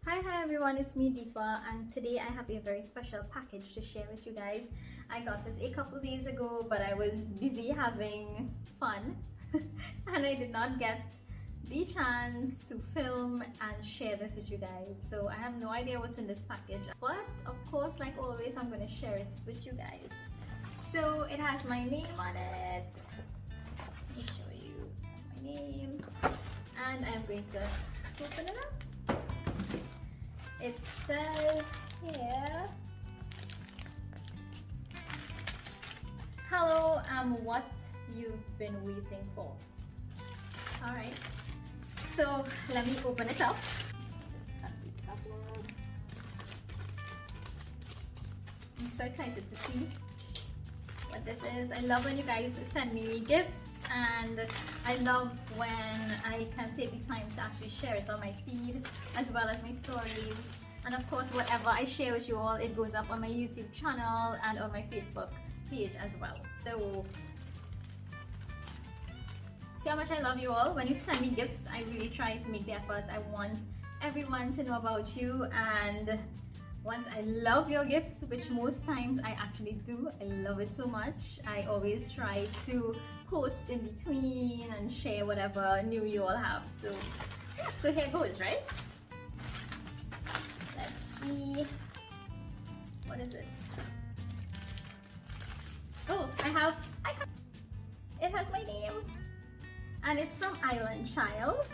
Hi everyone, it's me Deepa, and today I have a very special package to share with you guys. I got it a couple days ago, but I was busy having fun and I did not get the chance to film and share this with you guys. So I have no idea what's in this package, but of course, like always, I'm going to share it with you guys. So it has my name on it. Let me show you my name, and I'm going to open it up. It says here, hello, I'm what you've been waiting for. Alright, so let me open it up. Just cut the top off. I'm so excited to see what this is. I love when you guys send me gifts, and I love when I can take the time to actually share it on my feed as well as my stories, and of course whatever I share with you all, it goes up on my YouTube channel and on my Facebook page as well. So see how much I love you all. When you send me gifts, I really try to make the effort. I want everyone to know about you, and once I love your gift, which most times I actually do, I love it so much, I always try to post in between and share whatever new you all have. So here goes, right? Let's see, what is it? Oh, it has my name, and it's from Island Child.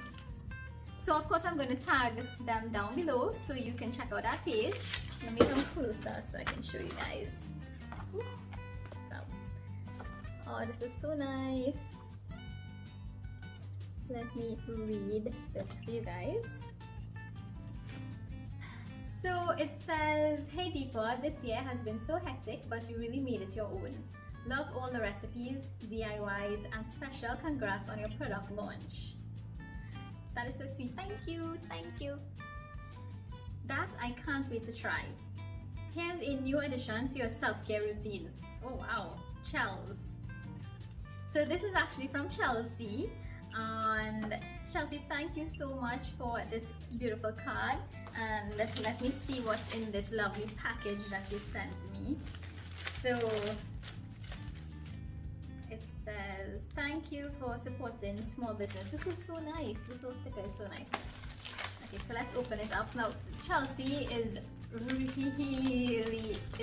So of course I'm going to tag them down below so you can check out that page. Let me come closer so I can show you guys. Oh, this is so nice. Let me read this for you guys. So it says, hey Deepa, this year has been so hectic, but you really made it your own. Love all the recipes, DIYs, and special congrats on your product launch. That is so sweet. Thank you, thank you. That I can't wait to try. Here's a new addition to your self-care routine. Oh wow, Chels. So this is actually from Chelsea, and Chelsea, thank you so much for this beautiful card, and let me see what's in this lovely package that you sent me. So it says, thank you for supporting small business. This is so nice. This little sticker is so nice. Okay, so let's open it up. Now, Chelsea is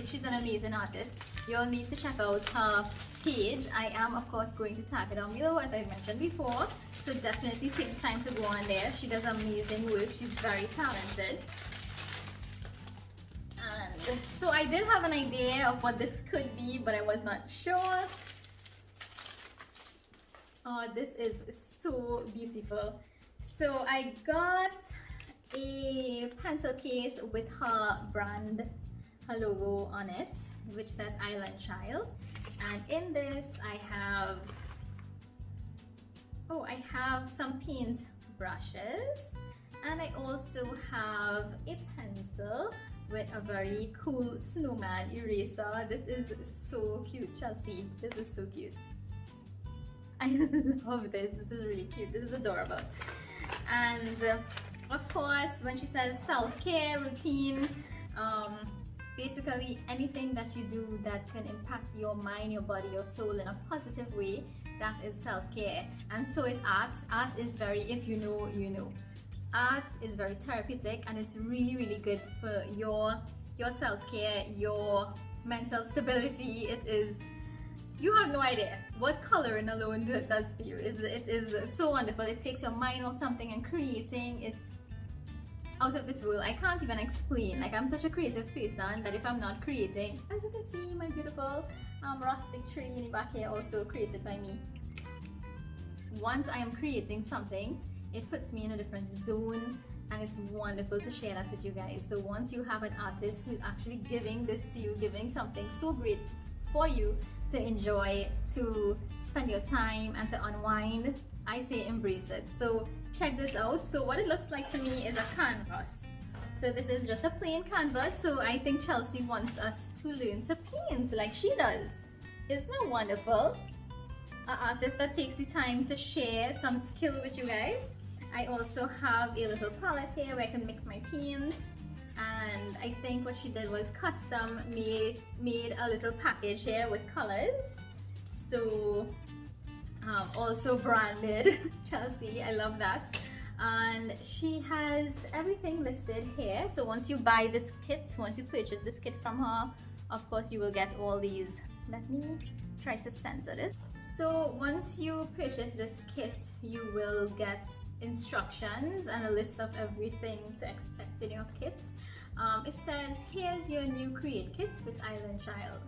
she's an amazing artist. You'll need to check out her page. I am, of course, going to tag it down below, as I mentioned before. So definitely take the time to go on there. She does amazing work. She's very talented. And so I did have an idea of what this could be, but I was not sure. Oh, this is so beautiful. So I got a pencil case with her brand, her logo on it, which says Island Child. And in this I have some paint brushes, and I also have a pencil with a very cool snowman eraser. This is so cute, Chelsea. This is so cute. I love this. This is really cute. This is adorable. And of course, when she says self-care routine, basically anything that you do that can impact your mind, your body, your soul in a positive way, that is self-care. And so is art. Art is very, if you know, you know. Art is very therapeutic, and it's really, really good for your self-care, your mental stability. It is, you have no idea what coloring alone does for you. It is so wonderful. It takes your mind off something, and creating is out of this world. I can't even explain. Like, I'm such a creative person that if I'm not creating, as you can see, my beautiful rustic tree in the back here, also created by me. Once I am creating something, it puts me in a different zone, and it's wonderful to share that with you guys. So once you have an artist who's actually giving this to you, giving something so great for you to enjoy, to spend your time and to unwind, I say embrace it. So check this out. So what it looks like to me is a canvas. So this is just a plain canvas. So I think Chelsea wants us to learn to paint like she does. Isn't that wonderful? An artist that takes the time to share some skill with you guys. I also have a little palette here where I can mix my paints, and I think what she did was custom made a little package here with colors. So also branded Chelsea, I love that. And she has everything listed here. So once you buy this kit, once you purchase this kit from her, of course you will get all these. Let me try to censor this. So once you purchase this kit, you will get instructions and a list of everything to expect in your kit. It says, here's your new Create Kit with Island Child.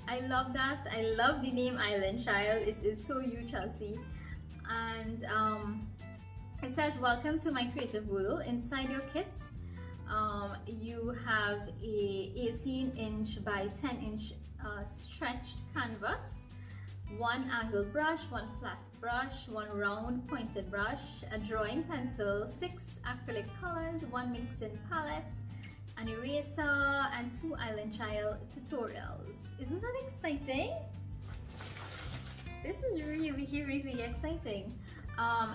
I love that. I love the name Island Child. It is so you, Chelsea. And it says, welcome to my creative world. Inside your kit, you have a 18-inch by 10-inch stretched canvas, one angled brush, one flat brush, one round pointed brush, a drawing pencil, 6 acrylic colors, one mixing palette, an eraser, and 2 Island Child tutorials. Isn't that exciting? This is really exciting.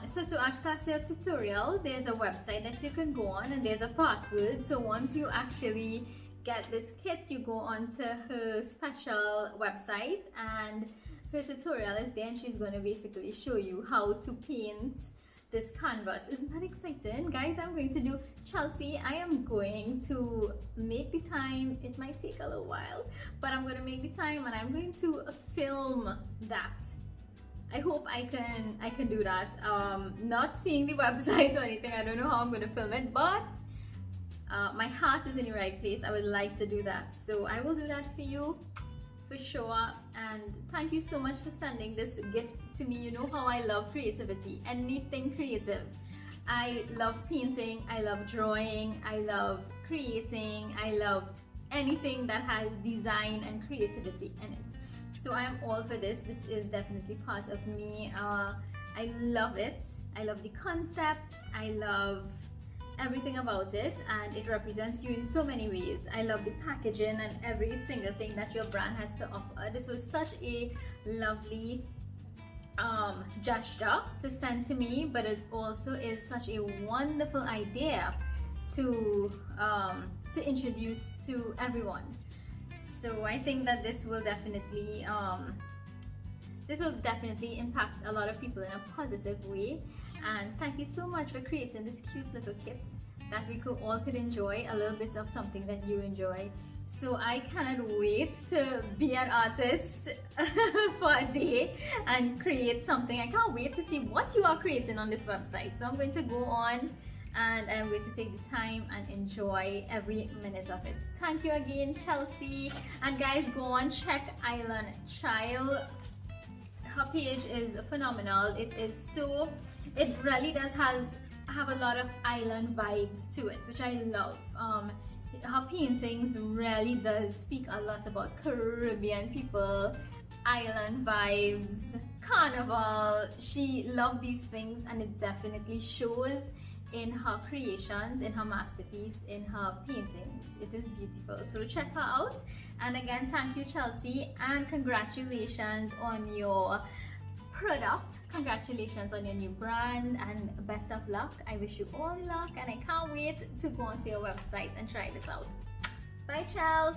So to access your tutorial, there's a website that you can go on, and there's a password. So once you actually get this kit, you go onto her special website, and her tutorial is there, and she's going to basically show you how to paint this canvas. Isn't that exciting? Guys, I'm going to do Chelsea. I am going to make the time. It might take a little while, but I'm going to make the time, and I'm going to film that. I hope I can do that. Not seeing the website or anything, I don't know how I'm going to film it, but my heart is in the right place. I would like to do that, so I will do that for you for sure. And thank you so much for sending this gift to me. You know how I love creativity, anything creative. I love painting, I love drawing, I love creating, I love anything that has design and creativity in it. So I am all for this. This is definitely part of me. I love it. I love the concept. I love everything about it, and it represents you in so many ways. I love the packaging and every single thing that your brand has to offer. This was such a lovely gesture to send to me, but it also is such a wonderful idea to introduce to everyone. So I think that this will definitely impact a lot of people in a positive way. And thank you so much for creating this cute little kit that we all could enjoy a little bit of something that you enjoy. So I cannot wait to be an artist for a day and create something. I can't wait to see what you are creating on this website. So I'm going to go on, and I'm going to take the time and enjoy every minute of it. Thank you again, Chelsea. And guys, go on, check Island Child. Her page is phenomenal. It really does have a lot of island vibes to it, which I love. Her paintings really does speak a lot about Caribbean people, island vibes, carnival. She loved these things, and it definitely shows in her creations, in her masterpiece, in her paintings. It is beautiful. So check her out. And again, thank you, Chelsea, and congratulations on your product. Congratulations on your new brand, and best of luck. I wish you all luck, and I can't wait to go onto your website and try this out. Bye, Chelsea.